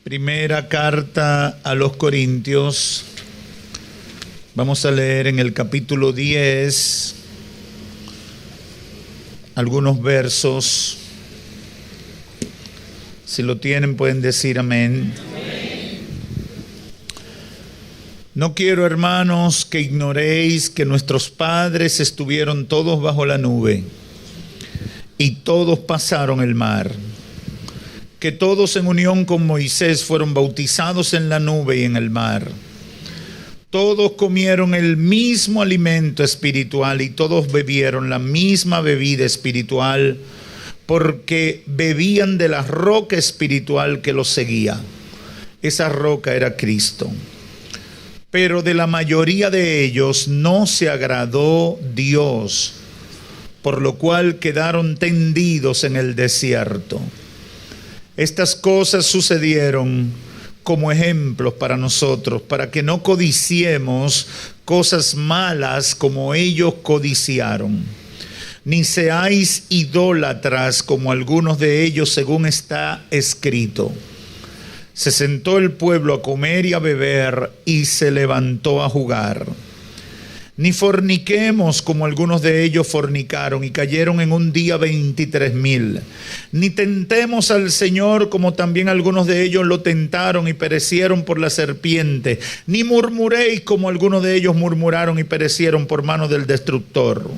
Primera carta a los Corintios. Vamos a leer en el capítulo 10 algunos versos. Si lo tienen pueden decir amén. No quiero, hermanos, que ignoréis que nuestros padres estuvieron todos bajo la nube y todos pasaron el mar, que todos en unión con Moisés fueron bautizados en la nube y en el mar. Todos comieron el mismo alimento espiritual y todos bebieron la misma bebida espiritual, porque bebían de la roca espiritual que los seguía. Esa roca era Cristo. Pero de la mayoría de ellos no se agradó Dios, por lo cual quedaron tendidos en el desierto. Estas cosas sucedieron como ejemplos para nosotros, para que no codiciemos cosas malas como ellos codiciaron. Ni seáis idólatras como algunos de ellos, según está escrito. Se sentó el pueblo a comer y a beber y se levantó a jugar. Ni forniquemos como algunos de ellos fornicaron y cayeron en un día 23,000. Ni tentemos al Señor como también algunos de ellos lo tentaron y perecieron por la serpiente. Ni murmuréis como algunos de ellos murmuraron y perecieron por mano del destructor.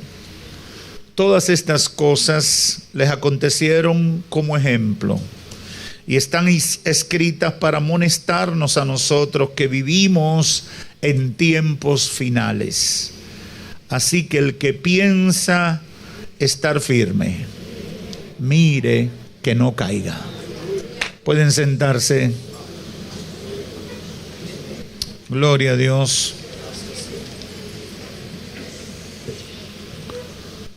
Todas estas cosas les acontecieron como ejemplo y están escritas para amonestarnos a nosotros que vivimos en tiempos finales. Así que el que piensa estar firme, mire que no caiga. Pueden sentarse. Gloria a Dios.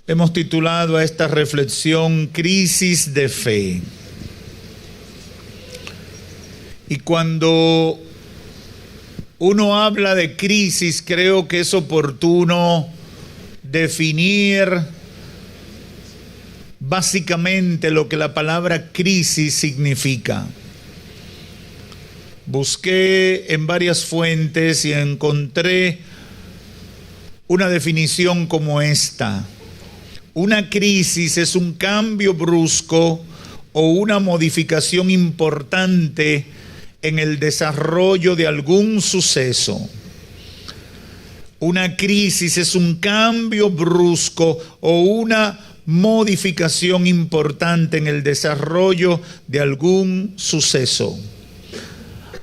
Hemos titulado a esta reflexión Crisis de Fe. Y cuando uno habla de crisis, creo que es oportuno definir básicamente lo que la palabra crisis significa. Busqué en varias fuentes y encontré una definición como esta. Una crisis es un cambio brusco o una modificación importante en el desarrollo de algún suceso. Una crisis es un cambio brusco o una modificación importante en el desarrollo de algún suceso.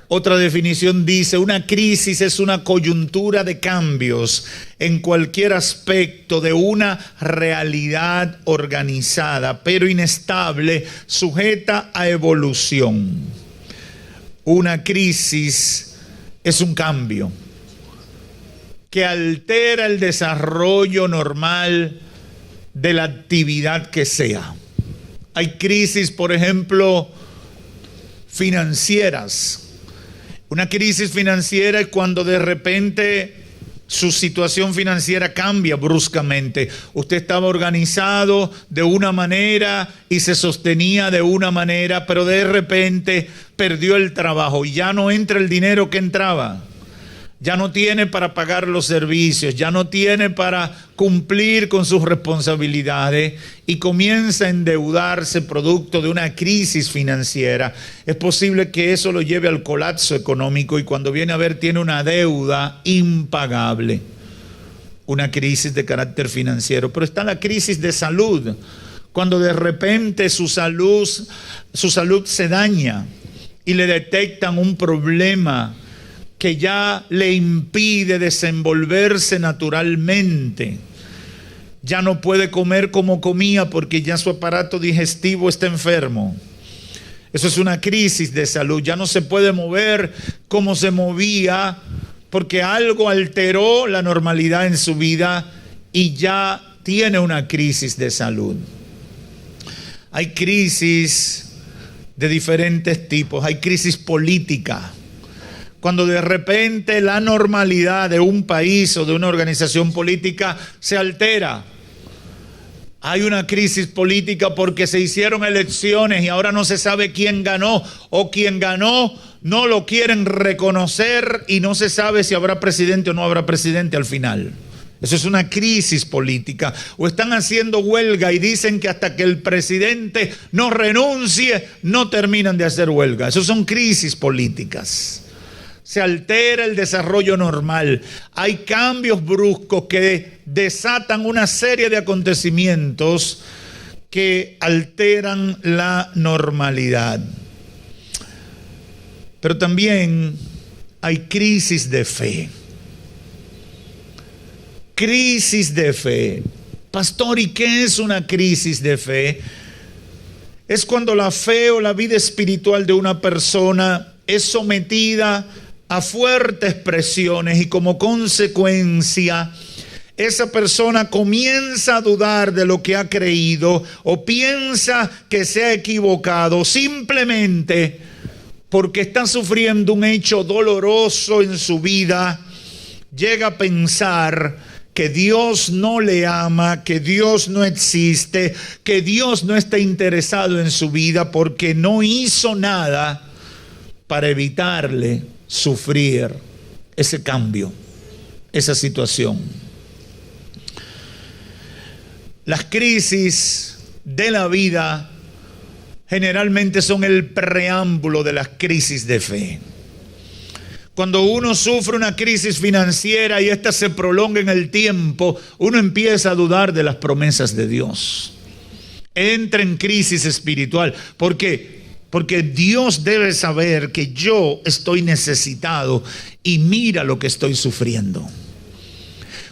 Otra definición dice, una crisis es una coyuntura de cambios en cualquier aspecto de una realidad organizada, pero inestable, sujeta a evolución. Una crisis es un cambio que altera el desarrollo normal de la actividad que sea. Hay crisis, por ejemplo, financieras. Una crisis financiera es cuando de repente su situación financiera cambia bruscamente. Usted estaba organizado de una manera y se sostenía de una manera, pero de repente perdió el trabajo y ya no entra el dinero que entraba. Ya no tiene para pagar los servicios, ya no tiene para cumplir con sus responsabilidades y comienza a endeudarse producto de una crisis financiera. Es posible que eso lo lleve al colapso económico y cuando viene a ver tiene una deuda impagable. Una crisis de carácter financiero. Pero está la crisis de salud, cuando de repente su salud se daña y le detectan un problema que ya le impide desenvolverse naturalmente. Ya no puede comer como comía porque ya su aparato digestivo está enfermo. Eso es una crisis de salud. Ya no se puede mover como se movía porque algo alteró la normalidad en su vida y ya tiene una crisis de salud. Hay crisis de diferentes tipos. Hay crisis política. Cuando de repente la normalidad de un país o de una organización política se altera Hay una crisis política porque se hicieron elecciones y ahora no se sabe quién ganó, o quien ganó no lo quieren reconocer y no se sabe si habrá presidente o no habrá presidente al final. Eso es una crisis política. O están haciendo huelga y dicen que hasta que el presidente no renuncie no terminan de hacer huelga. Eso son crisis políticas. Se altera el desarrollo normal. Hay cambios bruscos que desatan una serie de acontecimientos que alteran la normalidad. Pero también hay crisis de fe. Crisis de fe. Pastor, ¿y qué es una crisis de fe? Es cuando la fe o la vida espiritual de una persona es sometida a fuertes presiones y como consecuencia esa persona comienza a dudar de lo que ha creído o piensa que se ha equivocado simplemente porque está sufriendo un hecho doloroso en su vida. Llega a pensar que Dios no le ama, que Dios no existe, que Dios no está interesado en su vida porque no hizo nada para evitarle sufrir ese cambio, esa situación. Las crisis de la vida generalmente son el preámbulo de las crisis de fe. Cuando uno sufre una crisis financiera y esta se prolonga en el tiempo, uno empieza a dudar de las promesas de Dios. Entra en crisis espiritual. ¿Por qué? Porque Dios debe saber que yo estoy necesitado y mira lo que estoy sufriendo.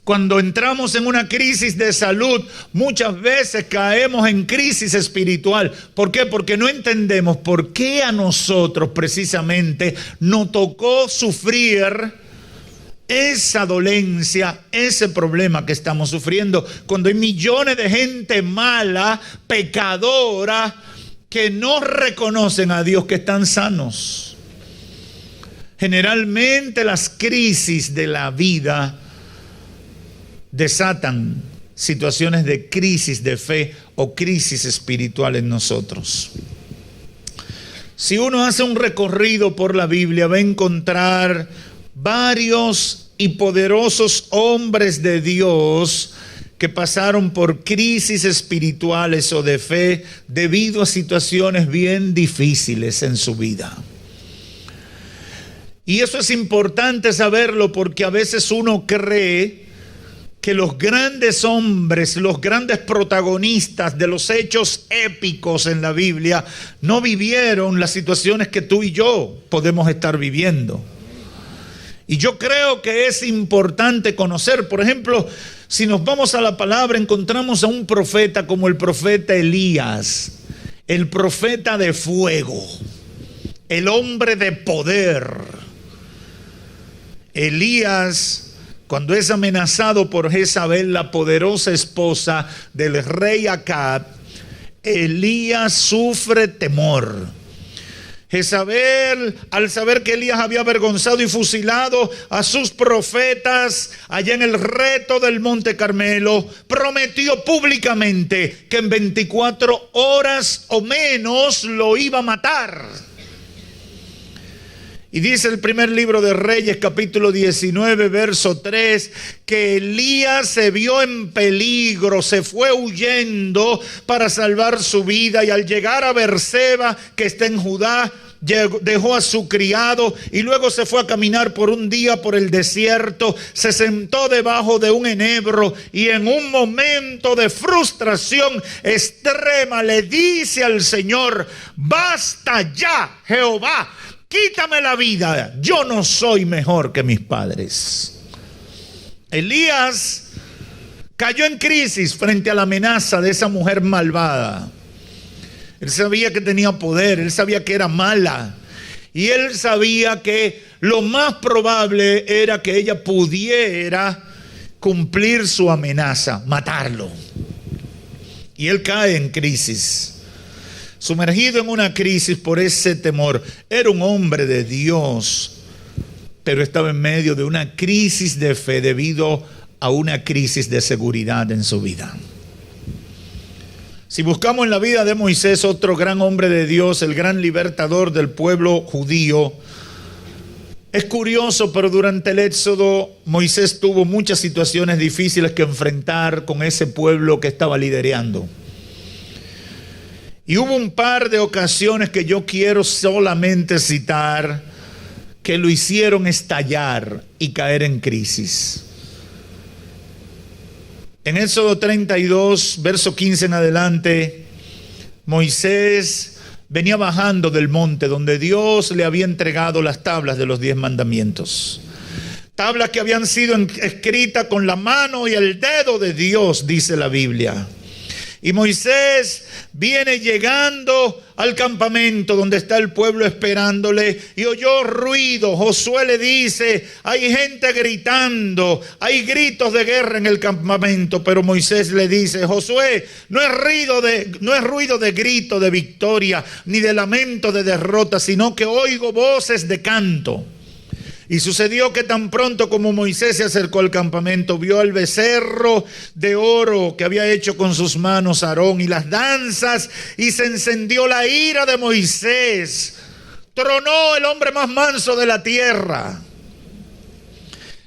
Cuando entramos en una crisis de salud, muchas veces caemos en crisis espiritual. ¿Por qué? Porque no entendemos por qué a nosotros precisamente nos tocó sufrir esa dolencia, ese problema que estamos sufriendo, cuando hay millones de gente mala, pecadora, que no reconocen a Dios, que están sanos. Generalmente las crisis de la vida desatan situaciones de crisis de fe o crisis espiritual en nosotros. Si uno hace un recorrido por la Biblia, va a encontrar varios y poderosos hombres de Dios que pasaron por crisis espirituales o de fe debido a situaciones bien difíciles en su vida. Y eso es importante saberlo porque a veces uno cree que los grandes hombres, los grandes protagonistas de los hechos épicos en la Biblia no vivieron las situaciones que tú y yo podemos estar viviendo. Y yo creo que es importante conocer, por ejemplo, si nos vamos a la palabra, encontramos a un profeta como el profeta Elías, el profeta de fuego, el hombre de poder. Elías, cuando es amenazado por Jezabel, la poderosa esposa del rey Acab, Elías sufre temor. Jezabel, al saber que Elías había avergonzado y fusilado a sus profetas allá en el reto del Monte Carmelo, prometió públicamente que en 24 horas o menos lo iba a matar. Y dice el primer libro de Reyes, capítulo 19, verso 3, que Elías se vio en peligro, se fue huyendo para salvar su vida, y al llegar a Berseba, que está en Judá, dejó a su criado y luego se fue a caminar por un día por el desierto, se sentó debajo de un enebro y en un momento de frustración extrema le dice al Señor: basta ya, Jehová, quítame la vida, yo no soy mejor que mis padres. Elías cayó en crisis frente a la amenaza de esa mujer malvada. Él sabía que tenía poder, él sabía que era mala, y él sabía que lo más probable era que ella pudiera cumplir su amenaza, matarlo. Y él cae en crisis. Sumergido en una crisis por ese temor. Era un hombre de Dios, pero estaba en medio de una crisis de fe debido a una crisis de seguridad en su vida. Si buscamos en la vida de Moisés, otro gran hombre de Dios, el gran libertador del pueblo judío, es curioso, pero durante el Éxodo Moisés tuvo muchas situaciones difíciles que enfrentar con ese pueblo que estaba liderando. Y hubo un par de ocasiones que yo quiero solamente citar que lo hicieron estallar y caer en crisis. En Éxodo 32, verso 15 en adelante, Moisés venía bajando del monte donde Dios le había entregado las tablas de los 10 mandamientos. Tablas que habían sido escritas con la mano y el dedo de Dios, dice la Biblia. Y Moisés viene llegando al campamento donde está el pueblo esperándole y oyó ruido. Josué le dice, hay gente gritando, hay gritos de guerra en el campamento. Pero Moisés le dice, Josué, no es ruido de grito de victoria ni de lamento de derrota, sino que oigo voces de canto. Y sucedió que tan pronto como Moisés se acercó al campamento, vio al becerro de oro que había hecho con sus manos Aarón y las danzas, y se encendió la ira de Moisés. Tronó el hombre más manso de la tierra.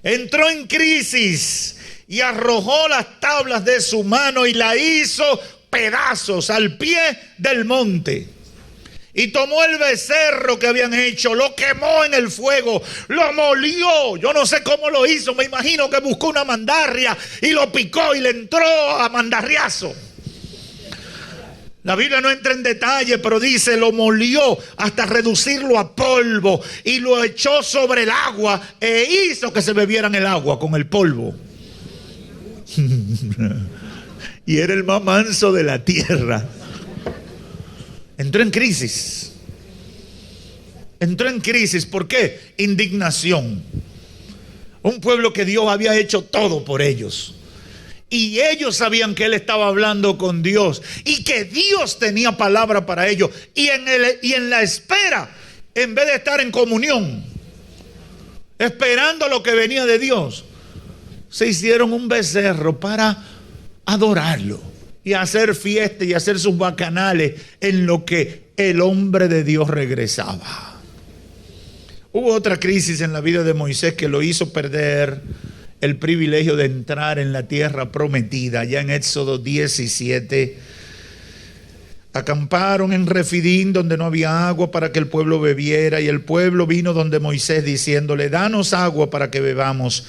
Entró en crisis y arrojó las tablas de su mano y la hizo pedazos al pie del monte. Y tomó el becerro que habían hecho, lo quemó en el fuego, lo molió. Yo no sé cómo lo hizo, me imagino que buscó una mandarria y lo picó y le entró a mandarriazo. La Biblia no entra en detalle, pero dice, lo molió hasta reducirlo a polvo y lo echó sobre el agua e hizo que se bebieran el agua con el polvo. Y era el más manso de la tierra. Entró en crisis. Entró en crisis. ¿Por qué? Indignación. Un pueblo que Dios había hecho todo por ellos. Y ellos sabían que Él estaba hablando con Dios. Y que Dios tenía palabra para ellos. Y en la espera, en vez de estar en comunión, esperando lo que venía de Dios, se hicieron un becerro para adorarlo. Y hacer fiesta y hacer sus bacanales en lo que el hombre de Dios regresaba. Hubo otra crisis en la vida de Moisés que lo hizo perder el privilegio de entrar en la tierra prometida. Ya en Éxodo 17, acamparon en Refidín donde no había agua para que el pueblo bebiera, y el pueblo vino donde Moisés diciéndole, danos agua para que bebamos.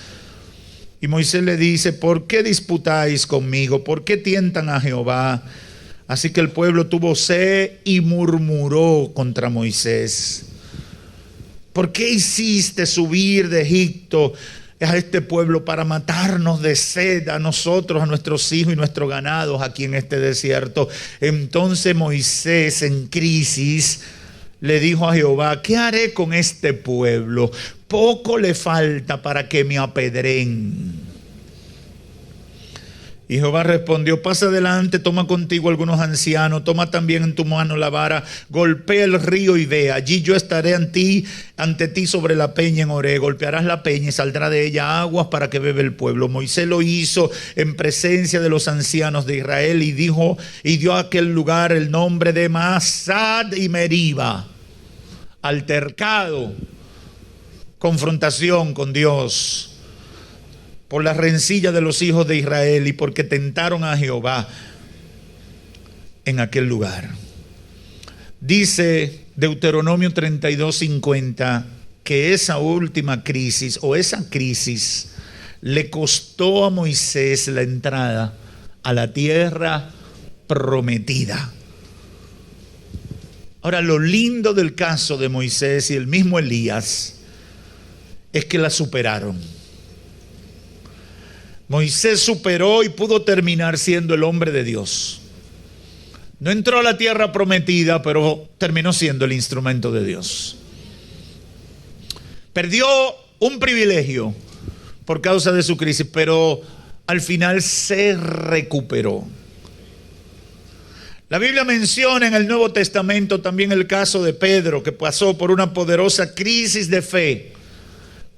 Y Moisés le dice, ¿por qué disputáis conmigo? ¿Por qué tientan a Jehová? Así que el pueblo tuvo sed y murmuró contra Moisés. ¿Por qué hiciste subir de Egipto a este pueblo para matarnos de sed a nosotros, a nuestros hijos y nuestros ganados aquí en este desierto? Entonces Moisés, en crisis, le dijo a Jehová, ¿qué haré con este pueblo? Poco le falta para que me apedreen. Y Jehová respondió, pasa adelante, toma contigo algunos ancianos, toma también en tu mano la vara, golpea el río y ve, allí yo estaré ante ti sobre la peña en Horeb, golpearás la peña y saldrá de ella aguas para que bebe el pueblo. Moisés lo hizo en presencia de los ancianos de Israel y dio a aquel lugar el nombre de Masad y Meriba. Altercado, confrontación con Dios por la rencilla de los hijos de Israel y porque tentaron a Jehová en aquel lugar. Dice Deuteronomio 32:50 que esa última crisis o esa crisis le costó a Moisés la entrada a la tierra prometida. Ahora, lo lindo del caso de Moisés y el mismo Elías es que la superaron. Moisés superó y pudo terminar siendo el hombre de Dios. No entró a la tierra prometida, pero terminó siendo el instrumento de Dios. Perdió un privilegio por causa de su crisis, pero al final se recuperó. La Biblia menciona en el Nuevo Testamento también el caso de Pedro, que pasó por una poderosa crisis de fe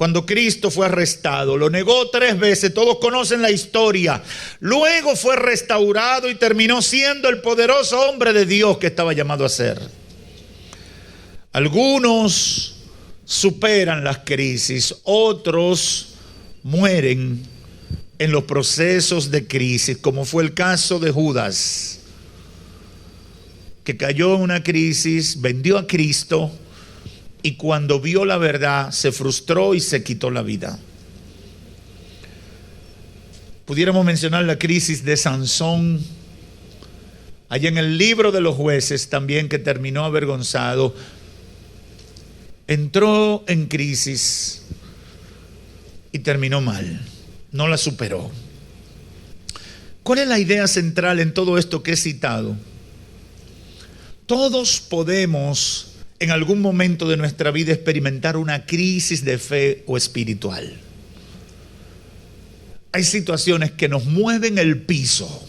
Cuando Cristo fue arrestado, lo negó 3 veces, todos conocen la historia. Luego fue restaurado y terminó siendo el poderoso hombre de Dios que estaba llamado a ser. Algunos superan las crisis, otros mueren en los procesos de crisis, como fue el caso de Judas, que cayó en una crisis, vendió a Cristo, y cuando vio la verdad se frustró y se quitó la vida. Pudiéramos mencionar la crisis de Sansón, allá en el libro de los Jueces también, que terminó avergonzado. Entró en crisis y terminó mal, no la superó. ¿Cuál es la idea central en todo esto que he citado? Todos podemos en algún momento de nuestra vida experimentar una crisis de fe o espiritual. Hay situaciones que nos mueven el piso.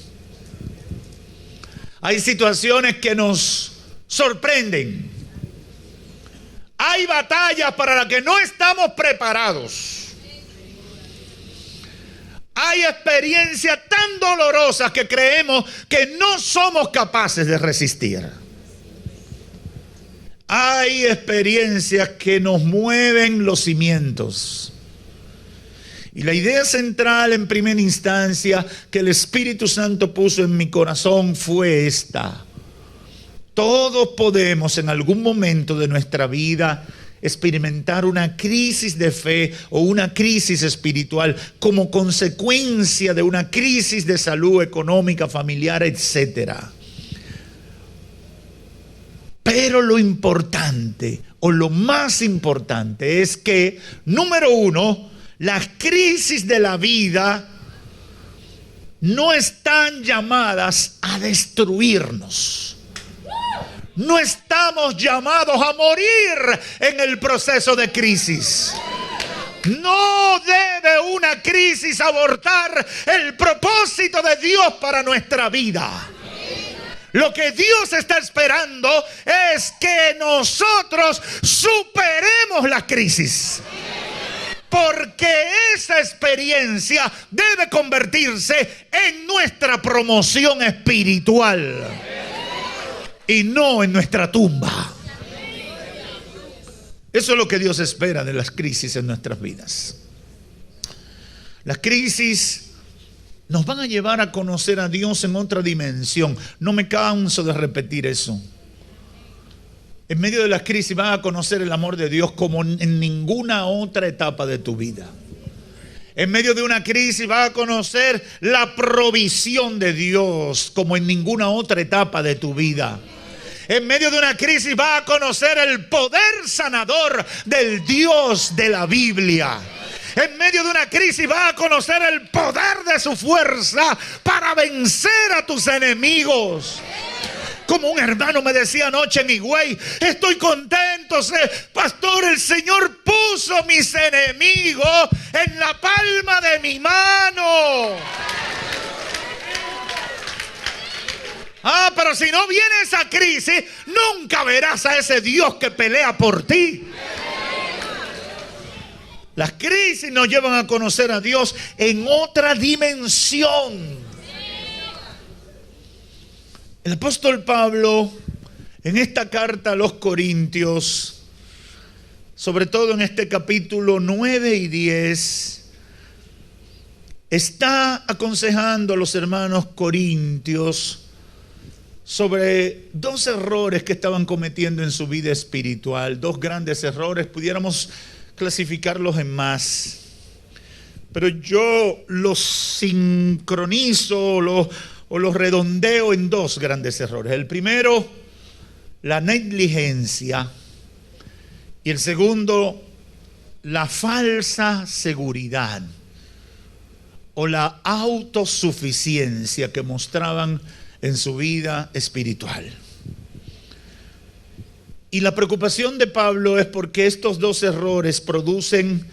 Hay situaciones que nos sorprenden. Hay batallas para las que no estamos preparados. Hay experiencias tan dolorosas que creemos que no somos capaces de resistir. Hay experiencias que nos mueven los cimientos. Y la idea central en primera instancia que el Espíritu Santo puso en mi corazón fue esta: todos podemos en algún momento de nuestra vida experimentar una crisis de fe o una crisis espiritual como consecuencia de una crisis de salud económica, familiar, etcétera. Pero lo importante o lo más importante es que, número uno, las crisis de la vida no están llamadas a destruirnos. No estamos llamados a morir en el proceso de crisis. No debe una crisis abortar el propósito de Dios para nuestra vida. Lo que Dios está esperando es que nosotros superemos la crisis. Porque esa experiencia debe convertirse en nuestra promoción espiritual y no en nuestra tumba. Eso es lo que Dios espera de las crisis en nuestras vidas. Las crisis nos van a llevar a conocer a Dios en otra dimensión. No me canso de repetir eso. En medio de las crisis vas a conocer el amor de Dios como en ninguna otra etapa de tu vida. En medio de una crisis vas a conocer la provisión de Dios como en ninguna otra etapa de tu vida. En medio de una crisis vas a conocer el poder sanador del Dios de la Biblia. En medio de una crisis vas a conocer el poder de su fuerza para vencer a tus enemigos. Como un hermano me decía anoche en Higüey, estoy contento, pastor, el Señor puso mis enemigos en la palma de mi mano. Pero si no viene esa crisis, nunca verás a ese Dios que pelea por ti. Las crisis nos llevan a conocer a Dios en otra dimensión. El apóstol Pablo, en esta carta a los Corintios, sobre todo en este capítulo 9 y 10, está aconsejando a los hermanos corintios sobre 2 errores que estaban cometiendo en su vida espiritual. 2 grandes errores, pudiéramos clasificarlos en más, pero yo los sincronizo o los redondeo en 2 grandes errores. El primero, la negligencia, y el segundo, la falsa seguridad o la autosuficiencia que mostraban en su vida espiritual. Y la preocupación de Pablo es porque estos 2 errores producen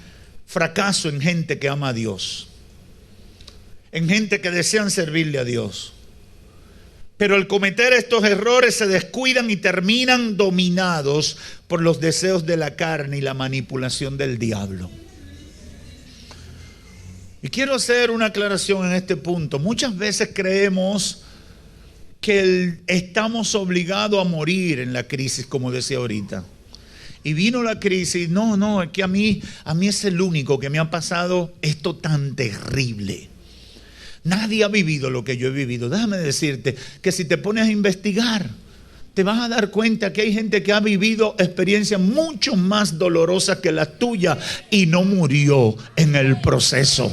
fracaso en gente que ama a Dios, en gente que desean servirle a Dios. Pero al cometer estos errores se descuidan y terminan dominados por los deseos de la carne y la manipulación del diablo. Y quiero hacer una aclaración en este punto. Muchas veces creemos que estamos obligados a morir en la crisis, como decía ahorita. Y vino la crisis. No, es que a mí es el único que me ha pasado esto tan terrible. Nadie ha vivido lo que yo he vivido. Déjame decirte que si te pones a investigar, te vas a dar cuenta que hay gente que ha vivido experiencias mucho más dolorosas que las tuyas y no murió en el proceso.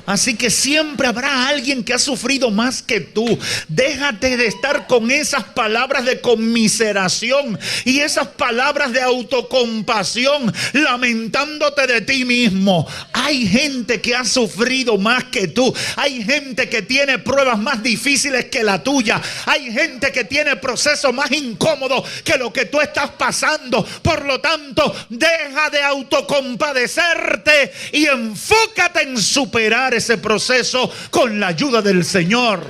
Así que siempre habrá alguien que ha sufrido más que tú. Déjate de estar con esas palabras de conmiseración y esas palabras de autocompasión, lamentándote de ti mismo. Hay gente que ha sufrido más que tú. Hay gente que tiene pruebas más difíciles que la tuya. Hay gente que tiene procesos más incómodos que lo que tú estás pasando. Por lo tanto, deja de autocompadecerte y enfócate en superar ese proceso con la ayuda del Señor.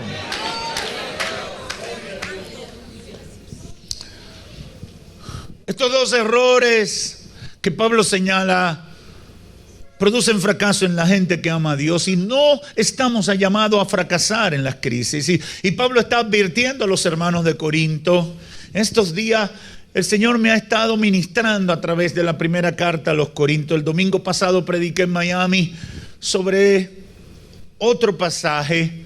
Estos dos errores que Pablo señala producen fracaso en la gente que ama a Dios, y no estamos llamados a fracasar en las crisis. Y Pablo está advirtiendo a los hermanos de Corinto. Estos días el Señor me ha estado ministrando a través de la primera carta a los Corintios. El domingo pasado prediqué en Miami sobre otro pasaje,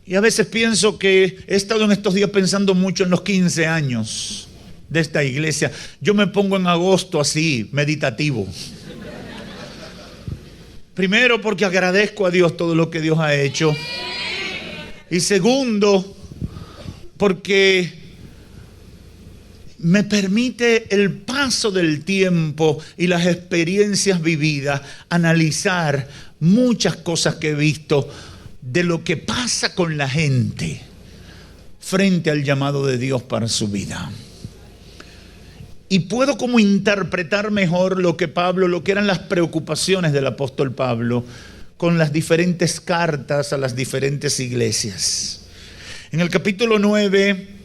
y a veces pienso que he estado en estos días pensando mucho en los 15 años de esta iglesia. Yo me pongo en agosto así, meditativo. Primero, porque agradezco a Dios todo lo que Dios ha hecho. Y segundo, porque me permite el paso del tiempo y las experiencias vividas analizar muchas cosas que he visto de lo que pasa con la gente frente al llamado de Dios para su vida. Y puedo como interpretar mejor lo que eran las preocupaciones del apóstol Pablo con las diferentes cartas a las diferentes iglesias. En el capítulo 9,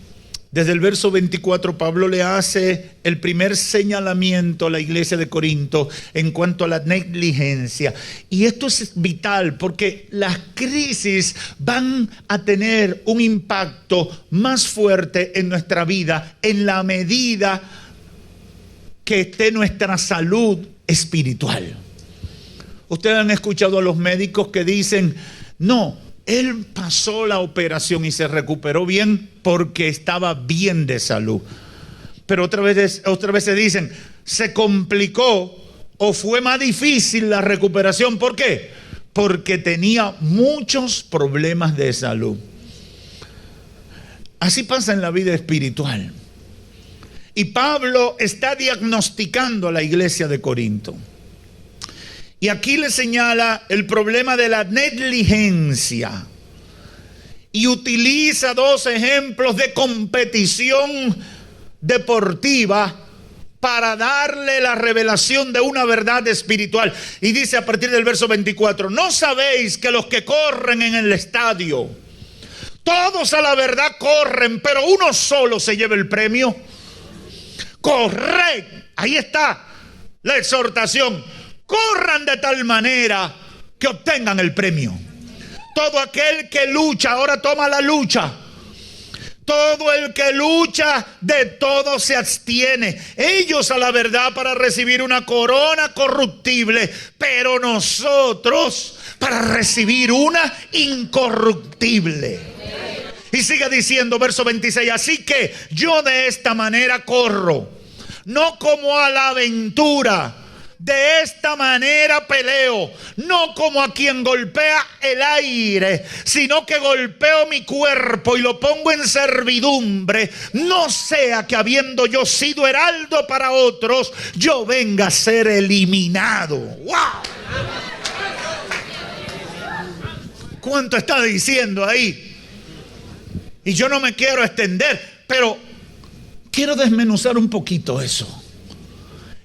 desde el verso 24, Pablo le hace el primer señalamiento a la iglesia de Corinto en cuanto a la negligencia. Y esto es vital porque las crisis van a tener un impacto más fuerte en nuestra vida en la medida que esté nuestra salud espiritual. Ustedes han escuchado a los médicos que dicen, no, él pasó la operación y se recuperó bien porque estaba bien de salud. Pero otra vez se dicen, se complicó o fue más difícil la recuperación. ¿Por qué? Porque tenía muchos problemas de salud. Así pasa en la vida espiritual. Y Pablo está diagnosticando a la iglesia de Corinto. Y aquí le señala el problema de la negligencia. Y utiliza dos ejemplos de competición deportiva para darle la revelación de una verdad espiritual. Y dice a partir del verso 24, ¿no sabéis que los que corren en el estadio, todos a la verdad corren, pero uno solo se lleva el premio? Corred, ahí está la exhortación. Corran de tal manera que obtengan el premio. Todo aquel que lucha, ahora toma la lucha. Todo el que lucha, de todo se abstiene. Ellos a la verdad para recibir una corona corruptible, pero nosotros para recibir una incorruptible. Y sigue diciendo, verso 26, así que yo de esta manera corro, no como a la aventura. De esta manera peleo, no como a quien golpea el aire, sino que golpeo mi cuerpo y lo pongo en servidumbre, no sea que habiendo yo sido heraldo para otros, yo venga a ser eliminado. ¡Wow! ¿Cuánto está diciendo ahí? Y yo no me quiero extender, pero quiero desmenuzar un poquito eso.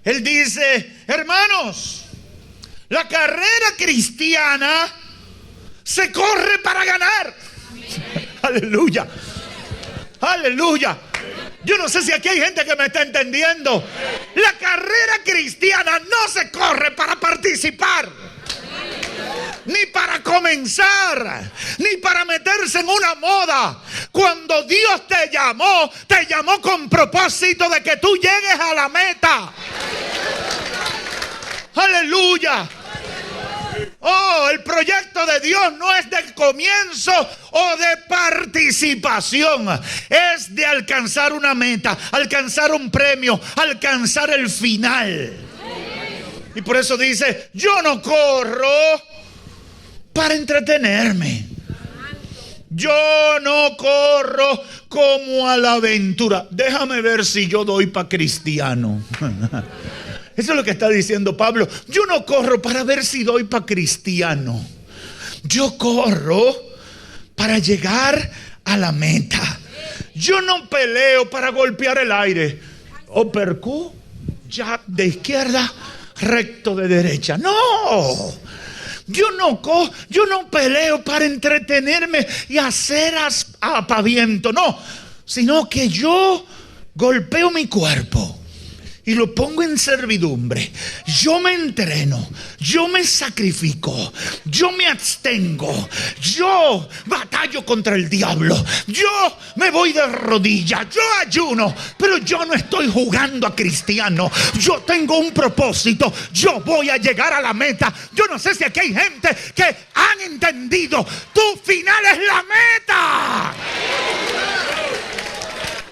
Él dice, hermanos, la carrera cristiana se corre para ganar. Aleluya, aleluya. Yo no sé si aquí hay gente que me está entendiendo. La carrera cristiana no se corre para participar. ni para comenzar, ni para meterse en una moda. Cuando Dios te llamó con propósito de que tú llegues a la meta. Aleluya. Oh, el proyecto de Dios no es de comienzo o de participación. Es de alcanzar una meta, alcanzar un premio, alcanzar el final. Y por eso dice, yo no corro para entretenerme. Yo no corro como a la aventura. Déjame ver si yo doy para cristiano. Eso es lo que está diciendo Pablo. Yo no corro para ver si doy para cristiano. Yo corro para llegar a la meta. Yo no peleo para golpear el aire. Uppercut, jab de izquierda, recto de derecha. No. Yo no peleo para entretenerme y hacer apaviento. No. Sino que yo golpeo mi cuerpo y lo pongo en servidumbre. Yo me entreno, yo me sacrifico, yo me abstengo, yo batallo contra el diablo, yo me voy de rodillas, yo ayuno, pero yo no estoy jugando a cristiano. Yo tengo un propósito, yo voy a llegar a la meta. Yo no sé si aquí hay gente que han entendido, tu final es la meta.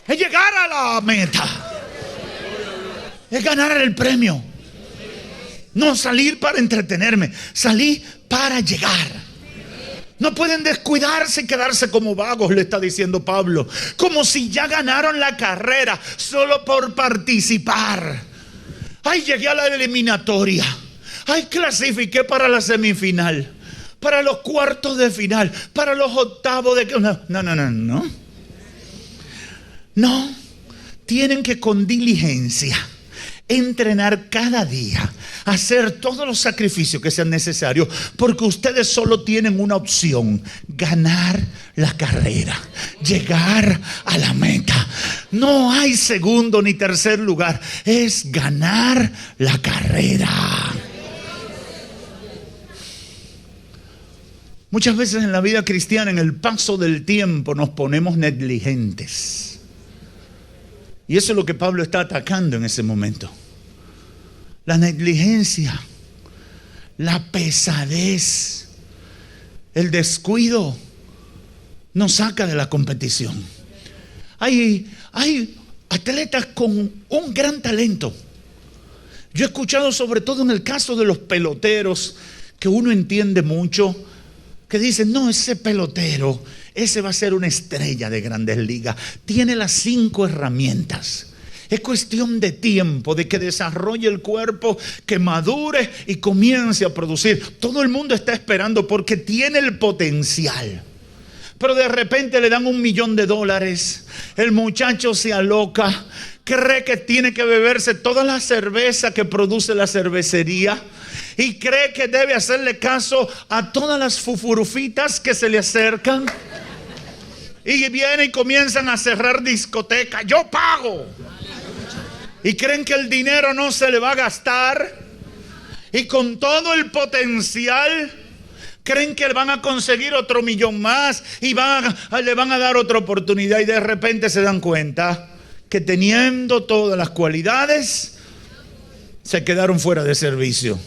Es llegar a la meta. Es ganar el premio. No salir para entretenerme, salir para llegar. No pueden descuidarse y quedarse como vagos, le está diciendo Pablo. Como si ya ganaron la carrera solo por participar. Ay, llegué a la eliminatoria. Ay, clasifiqué para la semifinal, para los cuartos de final, para los octavos de... No, tienen que con diligencia entrenar cada día, hacer todos los sacrificios que sean necesarios, porque ustedes solo tienen una opción: ganar la carrera, llegar a la meta. No hay segundo ni tercer lugar, es ganar la carrera. Muchas veces en la vida cristiana, en el paso del tiempo, nos ponemos negligentes. Y eso es lo que Pablo está atacando en ese momento. La negligencia, la pesadez, el descuido nos saca de la competición. Hay atletas con un gran talento. Yo he escuchado, sobre todo en el caso de los peloteros, que uno entiende mucho, que dicen, no, ese pelotero, ese va a ser una estrella de Grandes Ligas. Tiene las 5 herramientas. Es cuestión de tiempo, de que desarrolle el cuerpo, que madure y comience a producir. Todo el mundo está esperando porque tiene el potencial. Pero de repente le dan $1 millón. El muchacho se aloca, cree que tiene que beberse toda la cerveza que produce la cervecería. Y cree que debe hacerle caso a todas las fufurufitas que se le acercan. Y vienen y comienzan a cerrar discotecas. Yo pago. Y creen que el dinero no se le va a gastar. Y con todo el potencial, creen que van a conseguir otro $1 millón más. Y le van a dar otra oportunidad. Y de repente se dan cuenta que teniendo todas las cualidades, se quedaron fuera de servicio.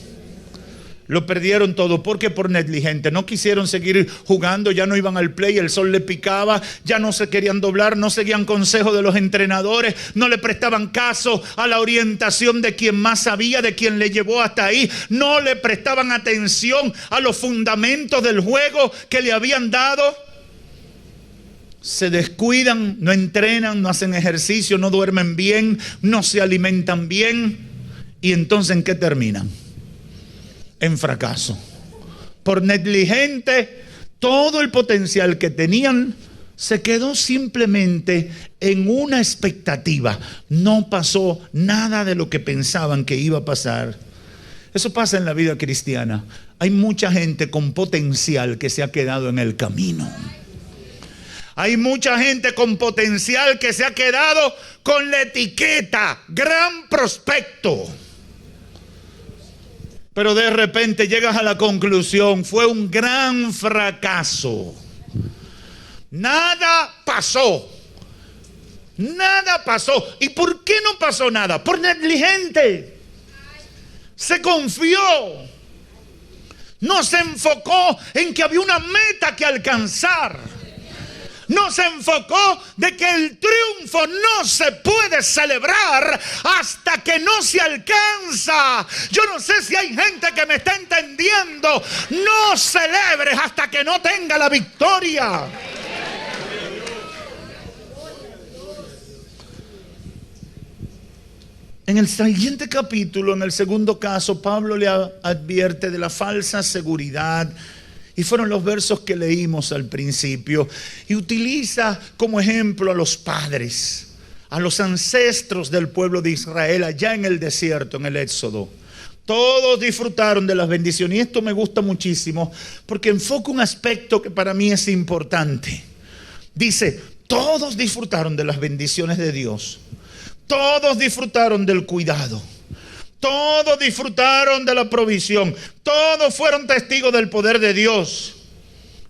Lo perdieron todo. Porque por negligente. No quisieron seguir jugando. Ya no iban al play. El sol le picaba. Ya no se querían doblar. No seguían consejos de los entrenadores. No le prestaban caso a la orientación de quien más sabía, de quien le llevó hasta ahí. No le prestaban atención a los fundamentos del juego que le habían dado. Se descuidan, no entrenan, no hacen ejercicio, no duermen bien, no se alimentan bien. Y entonces, ¿en qué terminan? En fracaso. Por negligente, todo el potencial que tenían se quedó simplemente en una expectativa. No pasó nada de lo que pensaban que iba a pasar. Eso pasa en la vida cristiana. Hay mucha gente con potencial que se ha quedado en el camino. Hay mucha gente con potencial que se ha quedado con la etiqueta gran prospecto. Pero de repente llegas a la conclusión, fue un gran fracaso. Nada pasó. Nada pasó. ¿Y por qué no pasó nada? Por negligente. Se confió. No se enfocó en que había una meta que alcanzar. No se enfocó de que el triunfo no se puede celebrar hasta que no se alcanza. Yo no sé si hay gente que me está entendiendo. No celebres hasta que no tenga la victoria. En el siguiente capítulo, en el segundo caso, Pablo le advierte de la falsa seguridad. Y fueron los versos que leímos al principio. Y utiliza como ejemplo a los padres, a los ancestros del pueblo de Israel allá en el desierto, en el Éxodo. Todos disfrutaron de las bendiciones. Y esto me gusta muchísimo porque enfoca un aspecto que para mí es importante. Dice, todos disfrutaron de las bendiciones de Dios. Todos disfrutaron del cuidado. Todos disfrutaron de la provisión. Todos fueron testigos del poder de Dios.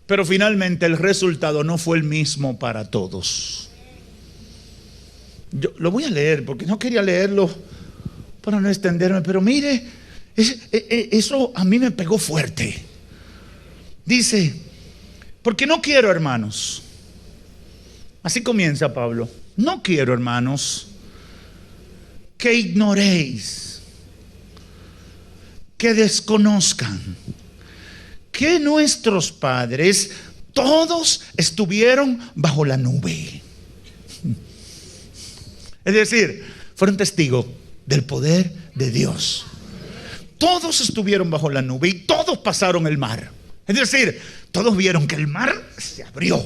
Pero finalmente el resultado no fue el mismo para todos. Yo lo voy a leer porque no quería leerlo para no extenderme. Pero mire, eso a mí me pegó fuerte. Dice, porque no quiero, hermanos. Así comienza Pablo. No quiero, hermanos, que ignoréis, que desconozcan que nuestros padres todos estuvieron bajo la nube. Es decir, fueron testigos del poder de Dios. Todos estuvieron bajo la nube y todos pasaron el mar. Es decir, todos vieron que el mar se abrió.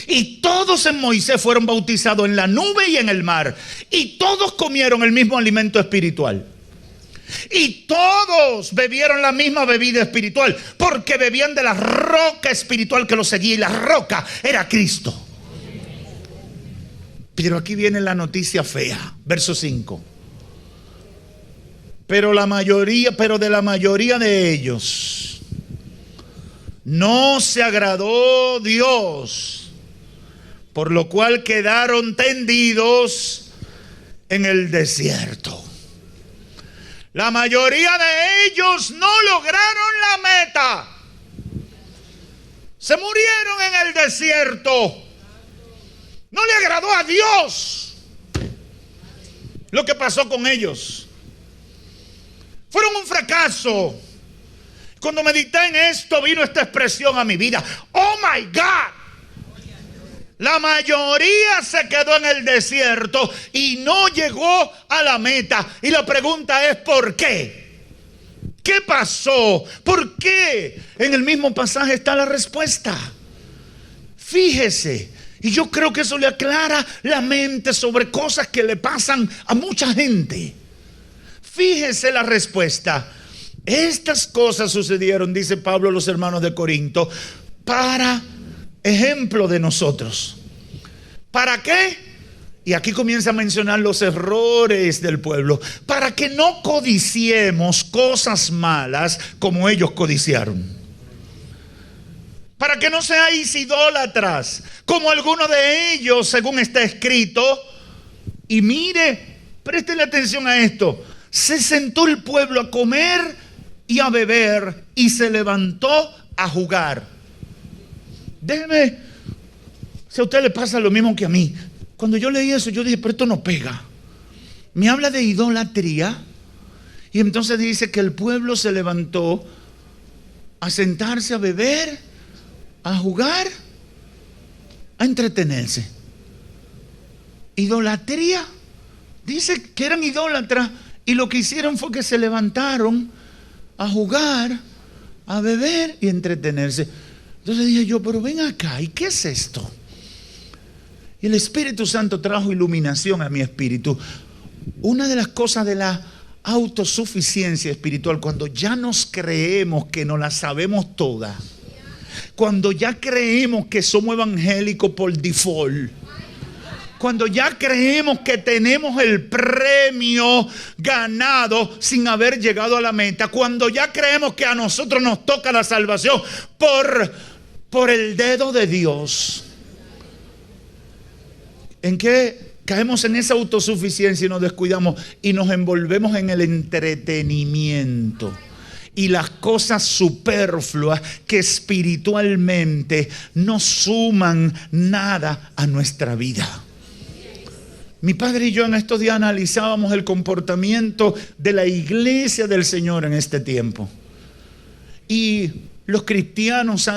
Y todos en Moisés fueron bautizados en la nube y en el mar. Y todos comieron el mismo alimento espiritual. Y todos bebieron la misma bebida espiritual, porque bebían de la roca espiritual que los seguía, y la roca era Cristo. Pero aquí viene la noticia fea, verso 5. Pero de la mayoría de ellos no se agradó Dios, por lo cual quedaron tendidos en el desierto. La mayoría de ellos no lograron la meta. Se murieron en el desierto. No le agradó a Dios lo que pasó con ellos. Fueron un fracaso. Cuando medité en esto, vino esta expresión a mi vida. Oh my God. La mayoría se quedó en el desierto y no llegó a la meta. Y la pregunta es ¿por qué? ¿Qué pasó? ¿Por qué? En el mismo pasaje está la respuesta. Fíjese, y yo creo que eso le aclara la mente sobre cosas que le pasan a mucha gente. Fíjese la respuesta. Estas cosas sucedieron, dice Pablo a los hermanos de Corinto, para ejemplo de nosotros. ¿Para qué? Y aquí comienza a mencionar los errores del pueblo. Para que no codiciemos cosas malas como ellos codiciaron. Para que no seáis idólatras como algunos de ellos, según está escrito. Y mire, préstele atención a esto. Se sentó el pueblo a comer y a beber y se levantó a jugar. Déjeme, si a usted le pasa lo mismo que a mí. Cuando yo leí eso, yo dije, pero esto no pega. Me habla de idolatría. Y entonces dice que el pueblo se levantó a sentarse a beber, a jugar, a entretenerse. Idolatría. Dice que eran idólatras y lo que hicieron fue que se levantaron a jugar, a beber y entretenerse. Entonces dije yo, pero ven acá, ¿y qué es esto? Y el Espíritu Santo trajo iluminación a mi espíritu. Una de las cosas de la autosuficiencia espiritual, cuando ya nos creemos que nos la sabemos toda, cuando ya creemos que somos evangélicos por default, Cuando ya creemos que tenemos el premio ganado sin haber llegado a la meta. Cuando ya creemos que a nosotros nos toca la salvación por el dedo de Dios. ¿En qué caemos en esa autosuficiencia y nos descuidamos y nos envolvemos en el entretenimiento y las cosas superfluas que espiritualmente no suman nada a nuestra vida? Mi padre y yo en estos días analizábamos el comportamiento de la iglesia del Señor en este tiempo. Y los cristianos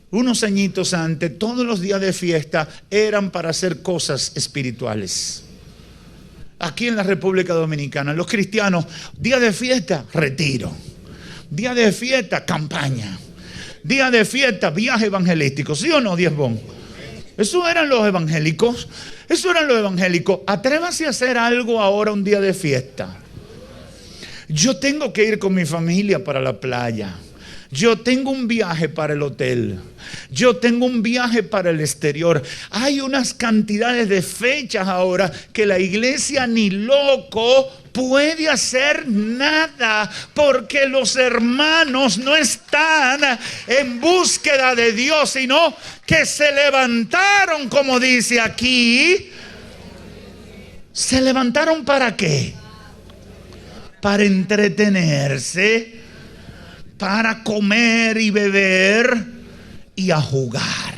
unos añitos antes, todos los días de fiesta eran para hacer cosas espirituales. Aquí en la República Dominicana, los cristianos, día de fiesta, retiro. Día de fiesta, campaña. Día de fiesta, viaje evangelístico. ¿Sí o no, Diezbón? Eso eran los evangélicos. Atrévase a hacer algo ahora un día de fiesta. Yo tengo que ir con mi familia para la playa. Yo tengo un viaje para el hotel. Yo tengo un viaje para el exterior. Hay unas cantidades de fechas ahora que la iglesia ni loco puede hacer nada, porque los hermanos no están en búsqueda de Dios, sino que se levantaron, como dice aquí. ¿Se levantaron para qué? Para entretenerse, para comer y beber y a jugar.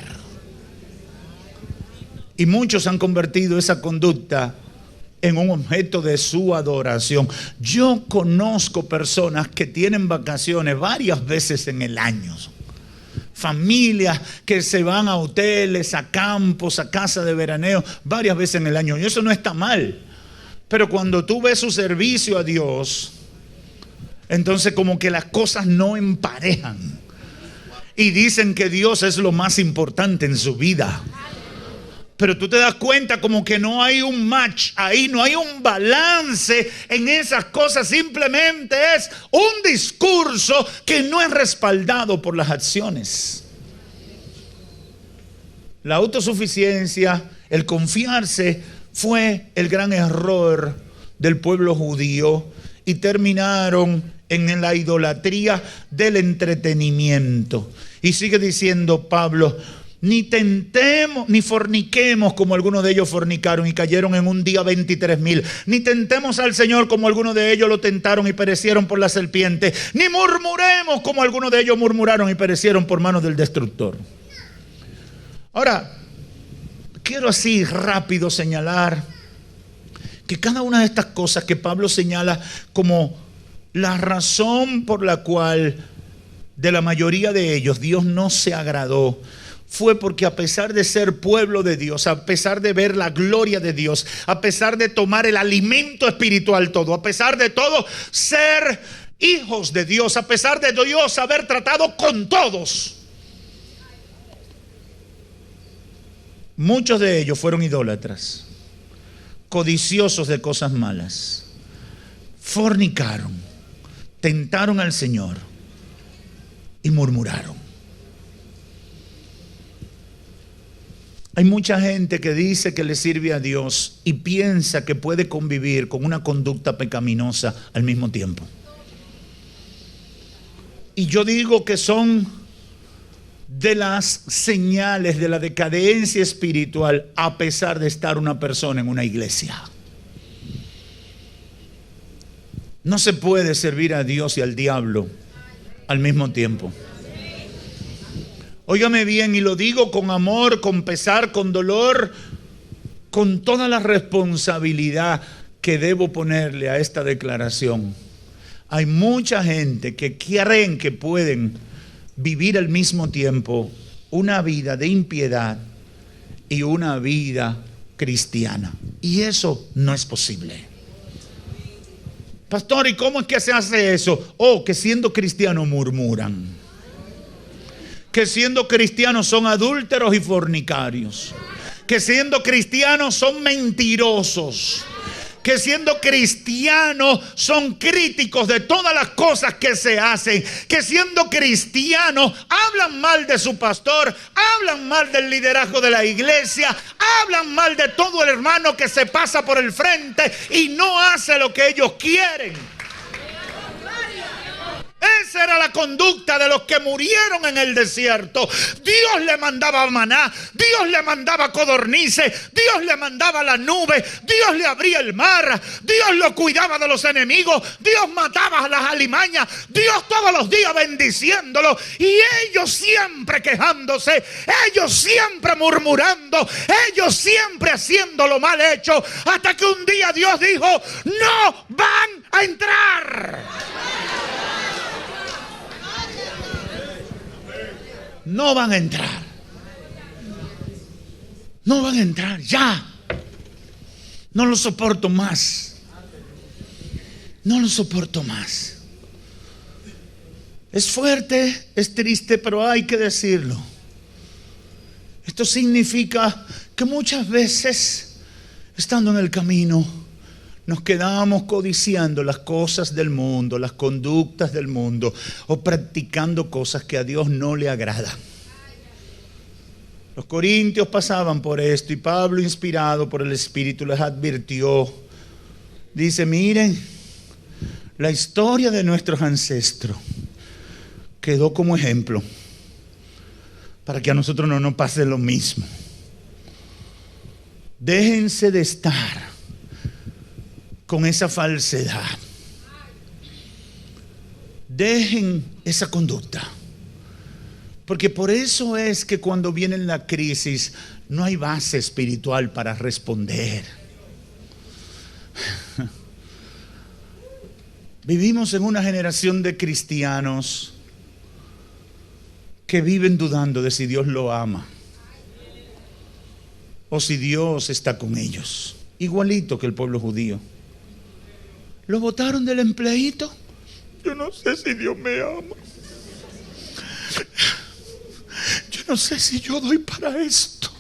Y muchos han convertido esa conducta en un objeto de su adoración. Yo conozco personas que tienen vacaciones varias veces en el año. Familias que se van a hoteles, a campos, a casa de veraneo varias veces en el año. Y eso no está mal. Pero cuando tú ves su servicio a Dios, entonces como que las cosas no emparejan. Y dicen que Dios es lo más importante en su vida. Pero tú te das cuenta como que no hay un match ahí, no hay un balance en esas cosas. Simplemente es un discurso que no es respaldado por las acciones. La autosuficiencia, el confiarse, fue el gran error del pueblo judío y terminaron en la idolatría del entretenimiento. Y sigue diciendo Pablo: ni tentemos, ni forniquemos como algunos de ellos fornicaron y cayeron en un día 23,000. Ni tentemos al Señor como algunos de ellos lo tentaron y perecieron por la serpiente. Ni murmuremos como algunos de ellos murmuraron y perecieron por manos del destructor. Ahora, quiero así rápido señalar que cada una de estas cosas que Pablo señala como la razón por la cual de la mayoría de ellos Dios no se agradó, fue porque a pesar de ser pueblo de Dios, a pesar de ver la gloria de Dios, a pesar de tomar el alimento espiritual todo, a pesar de todo ser hijos de Dios, a pesar de Dios haber tratado con todos, muchos de ellos fueron idólatras, codiciosos de cosas malas, fornicaron, tentaron al Señor y murmuraron. Hay mucha gente que dice que le sirve a Dios y piensa que puede convivir con una conducta pecaminosa al mismo tiempo. Y yo digo que son de las señales de la decadencia espiritual a pesar de estar una persona en una iglesia. No se puede servir a Dios y al diablo al mismo tiempo. Óigame bien, y lo digo con amor, con pesar, con dolor, con toda la responsabilidad que debo ponerle a esta declaración. Hay mucha gente que creen que pueden vivir al mismo tiempo una vida de impiedad y una vida cristiana. Y eso no es posible. Pastor, ¿y cómo es que se hace eso? Oh, que siendo cristianos murmuran. Que siendo cristianos son adúlteros y fornicarios. Que siendo cristianos son mentirosos. que siendo cristianos son críticos de todas las cosas que se hacen, que siendo cristianos hablan mal de su pastor, hablan mal del liderazgo de la iglesia, hablan mal de todo el hermano que se pasa por el frente y no hace lo que ellos quieren. Esa era la conducta de los que murieron en el desierto. Dios le mandaba maná, Dios le mandaba codornices, Dios le mandaba la nube, Dios le abría el mar, Dios lo cuidaba de los enemigos, Dios mataba a las alimañas, Dios todos los días bendiciéndolo, y ellos siempre quejándose, ellos siempre murmurando, ellos siempre haciendo lo mal hecho, hasta que un día Dios dijo: no van a entrar. No van a entrar. No van a entrar, ya. No lo soporto más. No lo soporto más. Es fuerte, es triste, pero hay que decirlo. Esto significa que muchas veces, estando en el camino, nos quedamos codiciando las cosas del mundo, las conductas del mundo, o practicando cosas que a Dios no le agradan. Los corintios pasaban por esto, y Pablo, inspirado por el Espíritu, les advirtió. Dice: miren, la historia de nuestros ancestros quedó como ejemplo para que a nosotros no nos pase lo mismo. Déjense de estar con esa falsedad. Dejen esa conducta. Porque por eso es que cuando viene la crisis no hay base espiritual para responder. Vivimos en una generación de cristianos que viven dudando de si Dios lo ama o si Dios está con ellos. Igualito que el pueblo judío. Lo botaron del empleito. Yo no sé si Dios me ama. Yo no sé si yo doy para esto.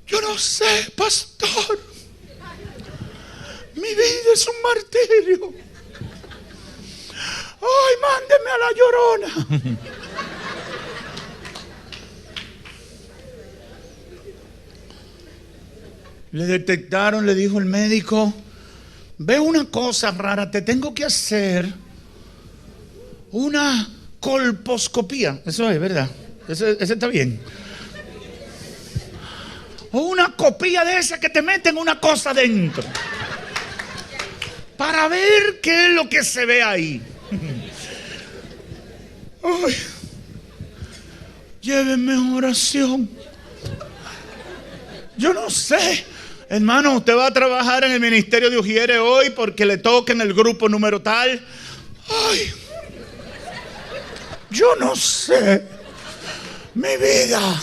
Yo no sé, pastor. Mi vida es un martirio. Ay, mándeme a la Llorona. Le detectaron, le dijo el médico: veo una cosa rara, te tengo que hacer una colposcopía. Eso es, ¿verdad? Ese está bien. O una copia de esa que te meten una cosa dentro para ver qué es lo que se ve ahí. Ay, llévenme a oración. Yo no sé. Hermano, usted va a trabajar en el ministerio de Ujieres hoy porque le toca en el grupo número tal. Ay, yo no sé. Mi vida.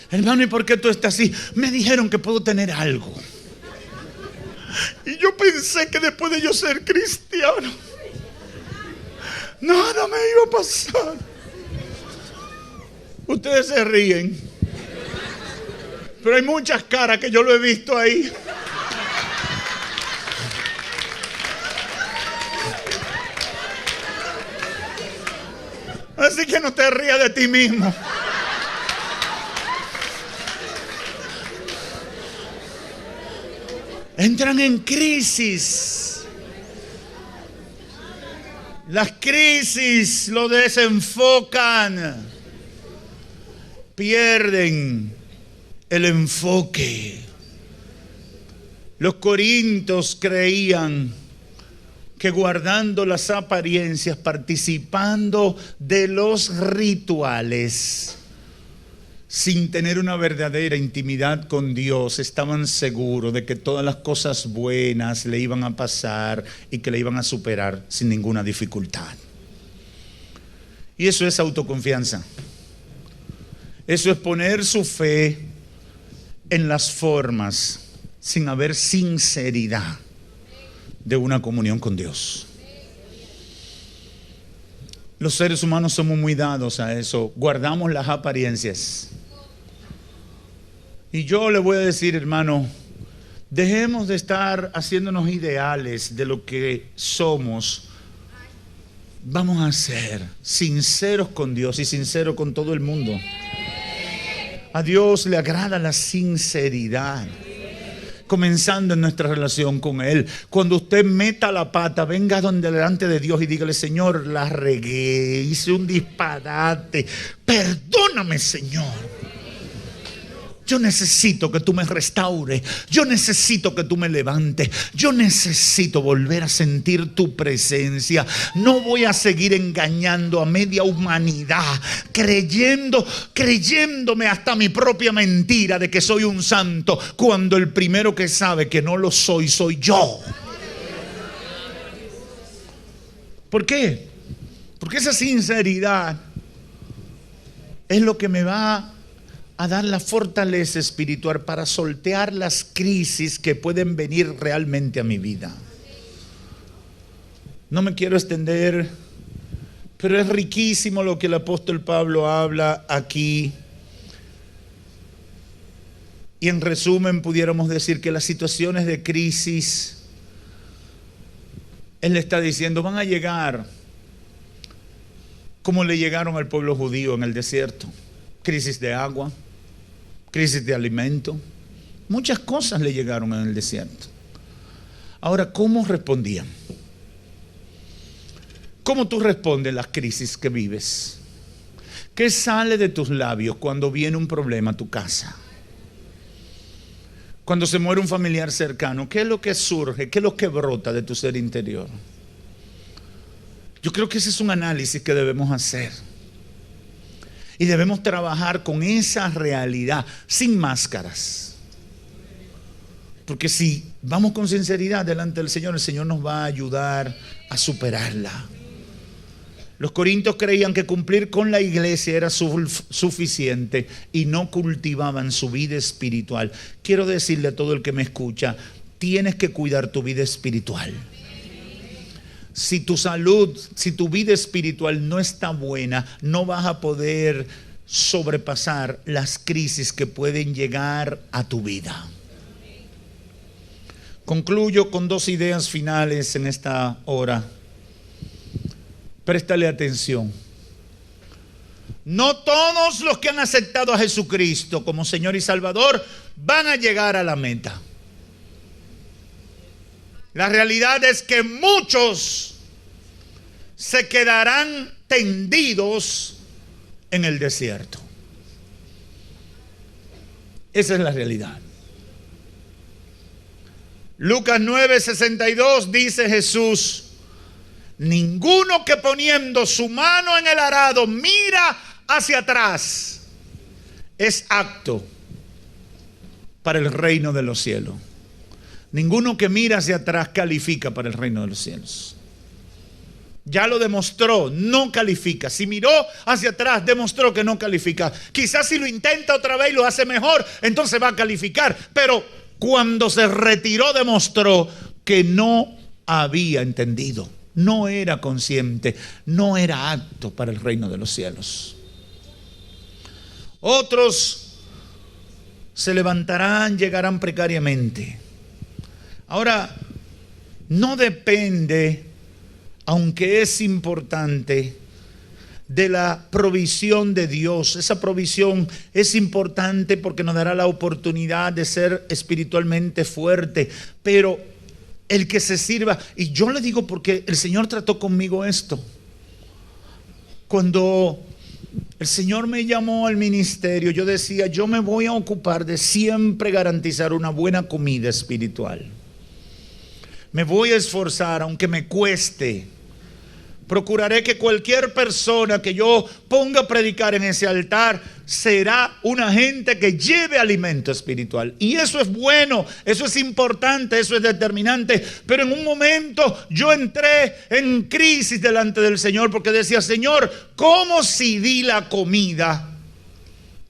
Hermano, ¿y por qué tú estás así? Me dijeron que puedo tener algo. Y yo pensé que después de yo ser cristiano, nada me iba a pasar. Ustedes se ríen, pero hay muchas caras que yo lo he visto ahí. Así que no te rías de ti mismo. Entran en crisis. Las crisis lo desenfocan. Pierden el enfoque. Los corintios creían que guardando las apariencias, participando de los rituales, sin tener una verdadera intimidad con Dios, estaban seguros de que todas las cosas buenas le iban a pasar y que le iban a superar sin ninguna dificultad. Y eso es autoconfianza. Eso es poner su fe en las formas sin haber sinceridad de una comunión con Dios. Los seres humanos somos muy dados a eso. Guardamos las apariencias. Y yo le voy a decir, hermano, dejemos de estar haciéndonos ideales de lo que somos. Vamos a ser sinceros con Dios y sinceros con todo el mundo. A Dios le agrada la sinceridad, comenzando en nuestra relación con Él. Cuando usted meta la pata, venga delante de Dios y dígale: Señor, la regué, hice un disparate, perdóname, Señor. Yo necesito que tú me restaures. Yo necesito que tú me levantes. Yo necesito volver a sentir tu presencia. No voy a seguir engañando a media humanidad, creyéndome hasta mi propia mentira de que soy un santo, cuando el primero que sabe que no lo soy yo. ¿Por qué? Porque esa sinceridad es lo que me va a dar la fortaleza espiritual para sortear las crisis que pueden venir realmente a mi vida. No me quiero extender, pero es riquísimo lo que el apóstol Pablo habla aquí. Y en resumen pudiéramos decir que las situaciones de crisis, él le está diciendo, van a llegar como le llegaron al pueblo judío en el desierto. Crisis de agua, crisis de alimento, muchas cosas le llegaron en el desierto. Ahora, ¿cómo respondían? ¿Cómo tú respondes a las crisis que vives? ¿Qué sale de tus labios cuando viene un problema a tu casa? Cuando se muere un familiar cercano, ¿qué es lo que surge? ¿Qué es lo que brota de tu ser interior? Yo creo que ese es un análisis que debemos hacer. Y debemos trabajar con esa realidad, sin máscaras. Porque si vamos con sinceridad delante del Señor, el Señor nos va a ayudar a superarla. Los corintios creían que cumplir con la iglesia era suficiente y no cultivaban su vida espiritual. Quiero decirle a todo el que me escucha, tienes que cuidar tu vida espiritual. Si tu salud, si tu vida espiritual no está buena, no vas a poder sobrepasar las crisis que pueden llegar a tu vida. Concluyo con dos ideas finales en esta hora. Préstale atención. No todos los que han aceptado a Jesucristo como Señor y Salvador van a llegar a la meta. La realidad es que muchos se quedarán tendidos en el desierto. Esa es la realidad. Lucas 9:62 dice Jesús: ninguno que poniendo su mano en el arado mira hacia atrás es apto para el reino de los cielos. Ninguno que mira hacia atrás califica para el reino de los cielos. Ya lo demostró, no califica. Si miró hacia atrás, demostró que no califica. Quizás si lo intenta otra vez y lo hace mejor, entonces va a calificar. Pero cuando se retiró, demostró que no había entendido, no era consciente, no era apto para el reino de los cielos. Otros se levantarán, llegarán precariamente. Ahora, no depende, aunque es importante, de la provisión de Dios. Esa provisión es importante porque nos dará la oportunidad de ser espiritualmente fuerte. Pero el que se sirva, y yo le digo porque el Señor trató conmigo esto. Cuando el Señor me llamó al ministerio, yo decía, yo me voy a ocupar de siempre garantizar una buena comida espiritual. Me voy a esforzar, aunque me cueste. Procuraré que cualquier persona que yo ponga a predicar en ese altar será una gente que lleve alimento espiritual. Y eso es bueno, eso es importante, eso es determinante. Pero en un momento yo entré en crisis delante del Señor porque decía, Señor, ¿cómo si di la comida?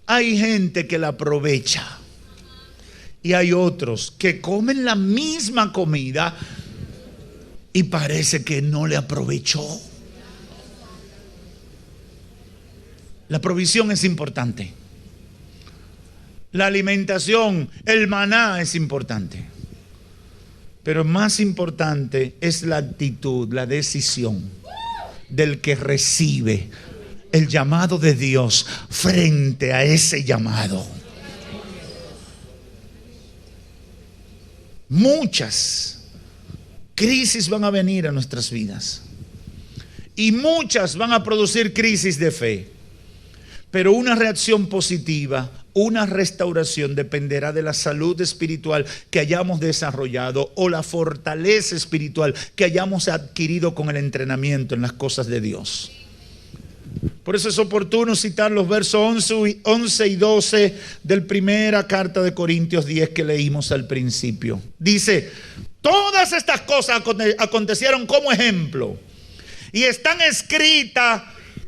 Hay gente que la aprovecha. Y hay otros que comen la misma comida y parece que no le aprovechó. La provisión es importante. La alimentación, el maná es importante. Pero más importante es la actitud, la decisión del que recibe el llamado de Dios frente a ese llamado. Muchas crisis van a venir a nuestras vidas y muchas van a producir crisis de fe, pero una reacción positiva, una restauración dependerá de la salud espiritual que hayamos desarrollado o la fortaleza espiritual que hayamos adquirido con el entrenamiento en las cosas de Dios. Por eso es oportuno citar los versos 11 y 12 del primera carta de Corintios 10 que leímos al principio. Dice, todas estas cosas acontecieron como ejemplo y están escritas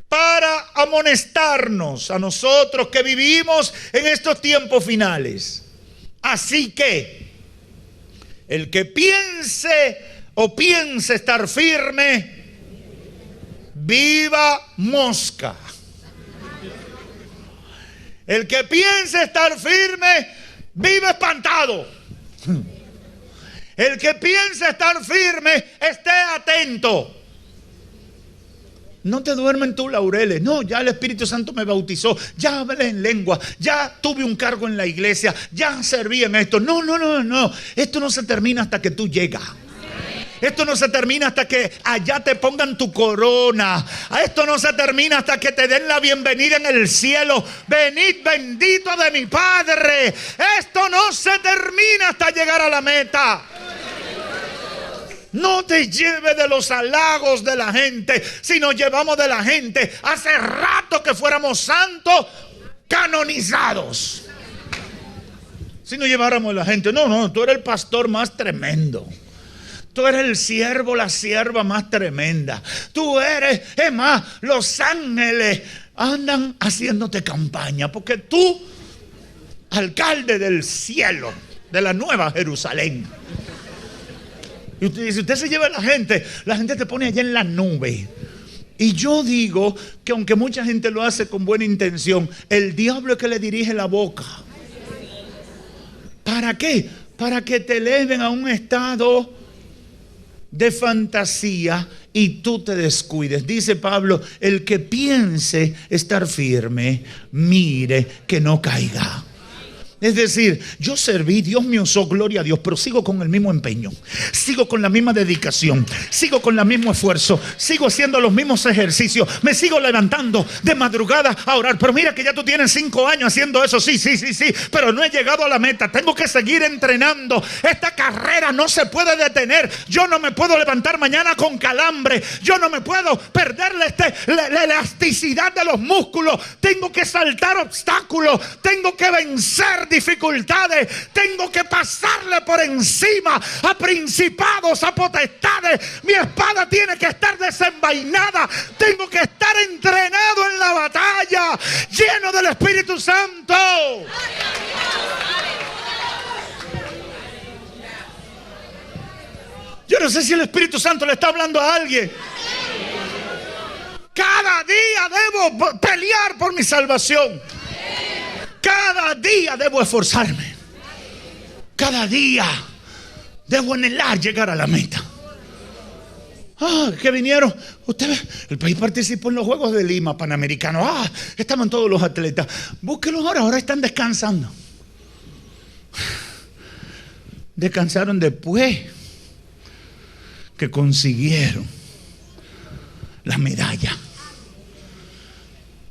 para amonestarnos a nosotros que vivimos en estos tiempos finales. Así que el que piense estar firme, viva mosca. El que piense estar firme, viva espantado. El que piense estar firme, esté atento. No te duermen tus laureles. No, ya el Espíritu Santo me bautizó. Ya hablé en lengua. Ya tuve un cargo en la iglesia. Ya serví en esto. No. Esto no se termina hasta que tú llegas. Esto no se termina hasta que allá te pongan tu corona. Esto no se termina hasta que te den la bienvenida en el cielo. Venid bendito de mi Padre. Esto no se termina hasta llegar a la meta. No te lleves de los halagos de la gente, sino llevamos de la gente. Hace rato que fuéramos santos canonizados. Si no lleváramos a la gente, no, tú eres el pastor más tremendo. Tú eres el siervo, la sierva más tremenda. Tú eres, es más, los ángeles andan haciéndote campaña. Porque tú, alcalde del cielo, de la nueva Jerusalén. Y usted se lleva a la gente te pone allá en la nube. Y yo digo que aunque mucha gente lo hace con buena intención, el diablo es que le dirige la boca. ¿Para qué? Para que te eleven a un estado de fantasía y tú te descuides. Dice Pablo, el que piense estar firme, mire que no caiga. Es decir, yo serví, Dios me usó, gloria a Dios, pero sigo con el mismo empeño, sigo con la misma dedicación, sigo con el mismo esfuerzo, sigo haciendo los mismos ejercicios, me sigo levantando de madrugada a orar. Pero mira que ya tú tienes 5 años haciendo eso, sí, pero no he llegado a la meta, tengo que seguir entrenando. Esta carrera no se puede detener. Yo no me puedo levantar mañana con calambre, yo no me puedo perder la elasticidad de los músculos. Tengo que saltar obstáculos, tengo que vencer dificultades, tengo que pasarle por encima a principados, a potestades. Mi espada tiene que estar desenvainada, tengo que estar entrenado en la batalla, lleno del Espíritu Santo. Yo no sé si el Espíritu Santo le está hablando a alguien. Cada día debo pelear por mi salvación. Cada día debo esforzarme. Cada día debo anhelar llegar a la meta. Que vinieron ustedes, el país participó en los Juegos de Lima Panamericanos. Estaban todos los atletas. Búsquenlos ahora están descansando. Descansaron después que consiguieron la medalla.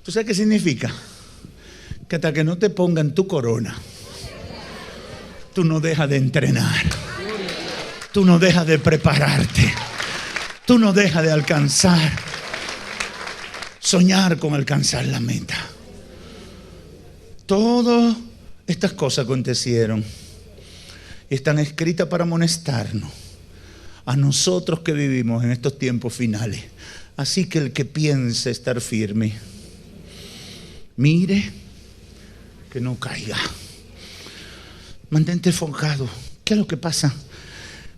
¿Tú sabes qué significa? Que hasta que no te pongan tu corona, tú no dejas de entrenar, tú no dejas de prepararte, tú no dejas de alcanzar, soñar con alcanzar la meta. Todas estas cosas acontecieron y están escritas para amonestarnos a nosotros que vivimos en estos tiempos finales. Así que el que piense estar firme, mire que no caiga. Mantente enfocado. ¿Qué es lo que pasa?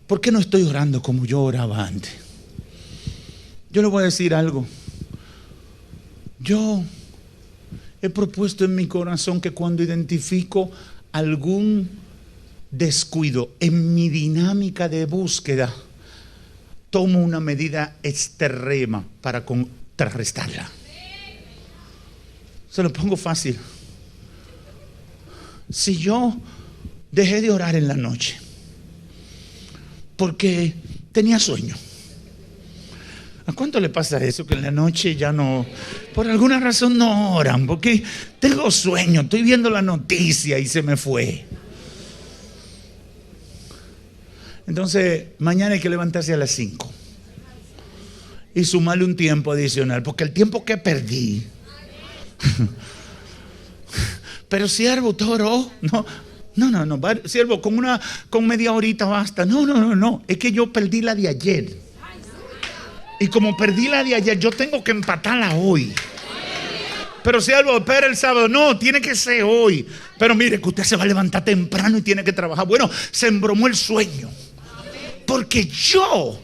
¿Por qué no estoy orando como yo oraba antes? Yo le voy a decir algo. Yo he propuesto en mi corazón que cuando identifico algún descuido en mi dinámica de búsqueda, tomo una medida extrema para contrarrestarla. Se lo pongo fácil. Si yo dejé de orar en la noche porque tenía sueño, ¿a cuánto le pasa eso? Que en la noche ya no, por alguna razón no oran, porque tengo sueño, estoy viendo la noticia y se me fue. Entonces, mañana hay que levantarse a las 5 y sumarle un tiempo adicional, porque el tiempo que perdí. Pero siervo, ¿usted oró? No, siervo, con media horita basta. No, es que yo perdí la de ayer. Y como perdí la de ayer, yo tengo que empatarla hoy. Pero siervo, espera el sábado. No, tiene que ser hoy. Pero mire que usted se va a levantar temprano y tiene que trabajar. Bueno, se embromó el sueño. Porque yo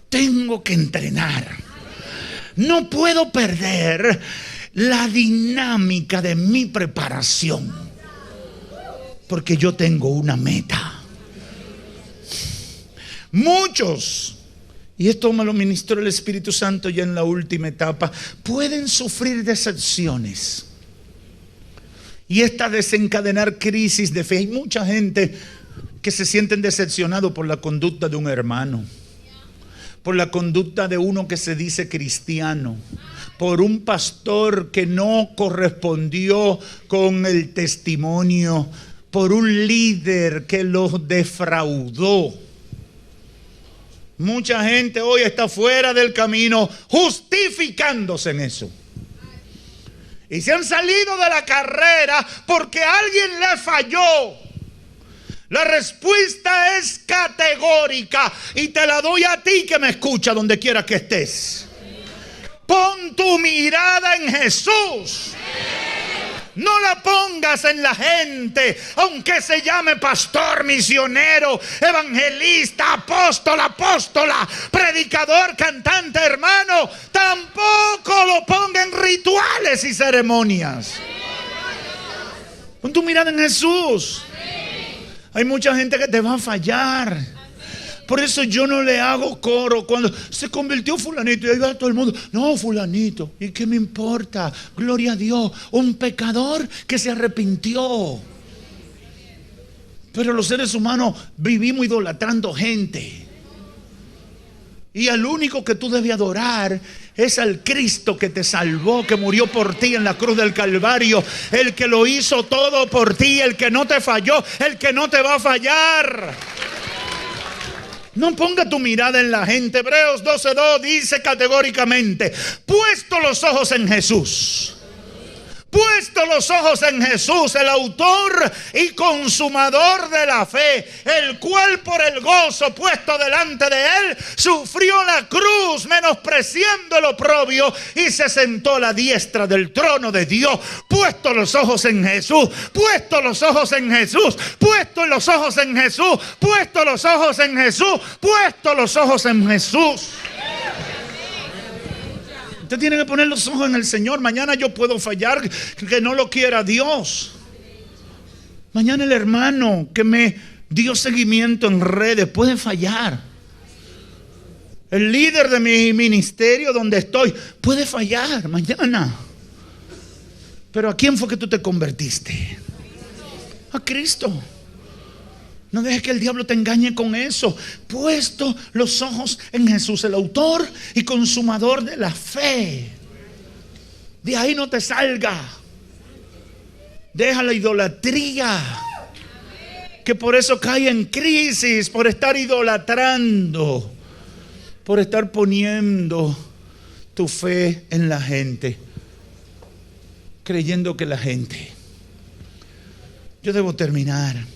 tengo que entrenar. No puedo perder la dinámica de mi preparación, porque yo tengo una meta. Muchos, y esto me lo ministró el Espíritu Santo ya en la última etapa, pueden sufrir decepciones y esta desencadenar crisis de fe. Hay mucha gente que se sienten decepcionados por la conducta de un hermano, por la conducta de uno que se dice cristiano, por un pastor que no correspondió con el testimonio, por un líder que los defraudó. Mucha gente hoy está fuera del camino justificándose en eso. Y se han salido de la carrera porque alguien le falló. La respuesta es categórica y te la doy a ti que me escucha donde quiera que estés. Pon tu mirada en Jesús. No la pongas en la gente, aunque se llame pastor, misionero, evangelista, apóstola, predicador, cantante, hermano. Tampoco lo ponga en rituales y ceremonias. Pon tu mirada en Jesús. Hay mucha gente que te va a fallar. Por eso yo no le hago coro cuando se convirtió fulanito y ahí va todo el mundo. No, fulanito, ¿y qué me importa? Gloria a Dios, un pecador que se arrepintió. Pero los seres humanos vivimos idolatrando gente. Y al único que tú debes adorar es al Cristo que te salvó, que murió por ti en la cruz del Calvario, el que lo hizo todo por ti, el que no te falló, el que no te va a fallar. No ponga tu mirada en la gente. Hebreos 12:2 dice categóricamente: puesto los ojos en Jesús. Puesto los ojos en Jesús, el autor y consumador de la fe, el cual por el gozo puesto delante de él sufrió la cruz, menospreciando el oprobio, y se sentó a la diestra del trono de Dios. Puesto los ojos en Jesús, puesto los ojos en Jesús, puesto los ojos en Jesús, puesto los ojos en Jesús, puesto los ojos en Jesús. Usted tiene que poner los ojos en el Señor. Mañana yo puedo fallar, que no lo quiera Dios. Mañana el hermano que me dio seguimiento en redes puede fallar. El líder de mi ministerio donde estoy puede fallar mañana. Pero ¿a quién fue que tú te convertiste? A Cristo. No dejes que el diablo te engañe con eso. Puesto los ojos en Jesús, el autor y consumador de la fe. De ahí no te salga. Deja la idolatría, que por eso cae en crisis, por estar idolatrando, por estar poniendo tu fe en la gente, creyendo que la gente. Yo debo terminar.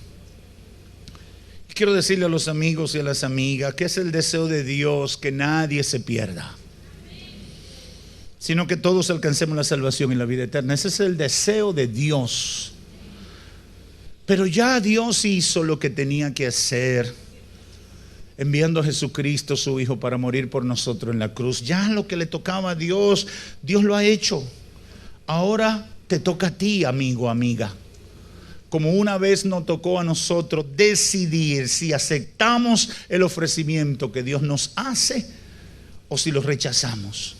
Quiero decirle a los amigos y a las amigas que es el deseo de Dios que nadie se pierda, sino que todos alcancemos la salvación y la vida eterna. Ese es el deseo de Dios. Pero ya Dios hizo lo que tenía que hacer, enviando a Jesucristo su Hijo para morir por nosotros en la cruz. Ya lo que le tocaba a Dios, Dios lo ha hecho. Ahora te toca a ti, amigo, amiga. Como una vez nos tocó a nosotros decidir si aceptamos el ofrecimiento que Dios nos hace o si lo rechazamos.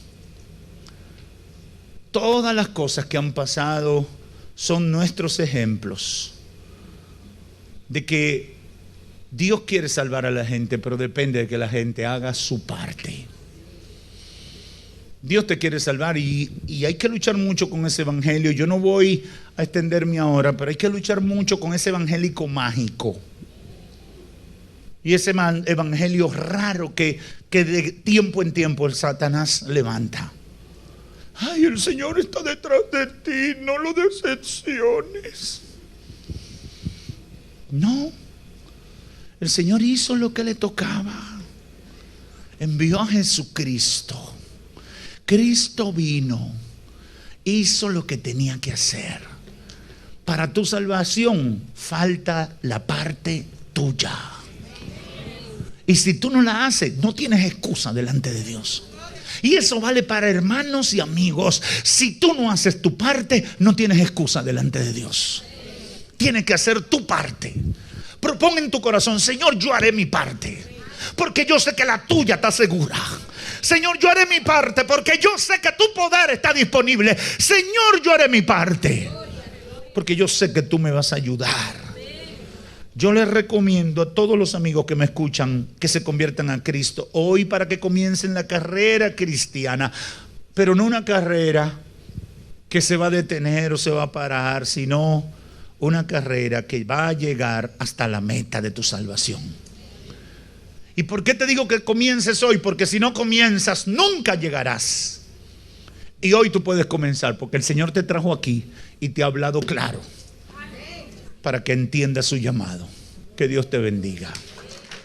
Todas las cosas que han pasado son nuestros ejemplos de que Dios quiere salvar a la gente, pero depende de que la gente haga su parte. Dios te quiere salvar y hay que luchar mucho con ese evangelio. Yo no voy a extenderme ahora, pero hay que luchar mucho con ese evangélico mágico. Y ese evangelio raro que de tiempo en tiempo el Satanás levanta. Ay, el Señor está detrás de ti, no lo decepciones. No, el Señor hizo lo que le tocaba. Envió a Jesucristo. Cristo vino, hizo lo que tenía que hacer. Para tu salvación falta la parte tuya. Y si tú no la haces, no tienes excusa delante de Dios. Y eso vale para hermanos y amigos. Si tú no haces tu parte, no tienes excusa delante de Dios. Tienes que hacer tu parte. Propon en tu corazón: Señor, yo haré mi parte, porque yo sé que la tuya está segura. Señor, yo haré mi parte, porque yo sé que tu poder está disponible. Señor, yo haré mi parte, porque yo sé que tú me vas a ayudar. Yo les recomiendo a todos los amigos que me escuchan que se conviertan a Cristo hoy, para que comiencen la carrera cristiana. Pero no una carrera que se va a detener o se va a parar, sino una carrera que va a llegar hasta la meta de tu salvación. ¿Y por qué te digo que comiences hoy? Porque si no comienzas, nunca llegarás. Y hoy tú puedes comenzar, porque el Señor te trajo aquí y te ha hablado claro, para que entiendas su llamado. Que Dios te bendiga.